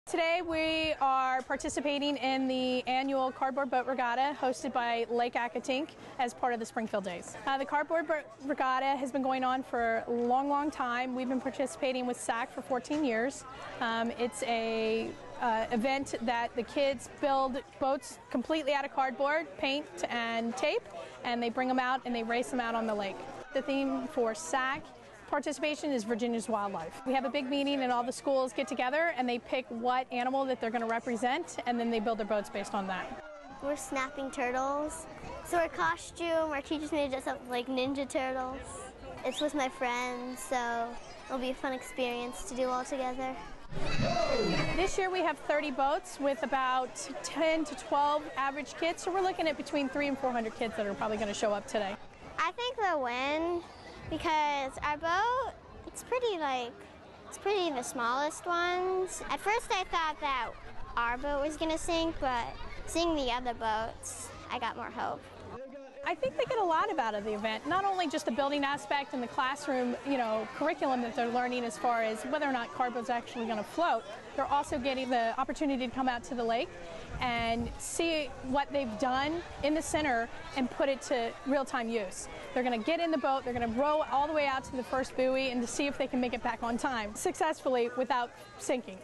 Today we are participating in the annual Cardboard Boat Regatta hosted by Lake Accotink as part of the Springfield Days. The Cardboard Boat Regatta has been going on for a long time. We've been participating with SAC for 14 years. It's a event that the kids build boats completely out of cardboard, paint and tape, and they bring them out and they race them out on the lake. The theme for SAC participation is Virginia's wildlife. We have a big meeting and all the schools get together and they pick what animal that they're going to represent, and then they build their boats based on that. We're snapping turtles. So our costume, our teachers made us up like Ninja Turtles. It's with my friends, so it'll be a fun experience to do all together. This year we have 30 boats with about 10 to 12 average kids, so we're looking at between 300 and 400 kids that are probably going to show up today. I think they'll win because our boat, it's pretty the smallest ones. At first I thought that our boat was going to sink, but seeing the other boats, I got more hope. I think they get a lot out of the event, not only just the building aspect and the classroom, curriculum that they're learning as far as whether or not cardboard's actually going to float. They're also getting the opportunity to come out to the lake and see what they've done in the center and put it to real-time use. They're going to get in the boat, they're going to row all the way out to the first buoy and to see if they can make it back on time successfully without sinking.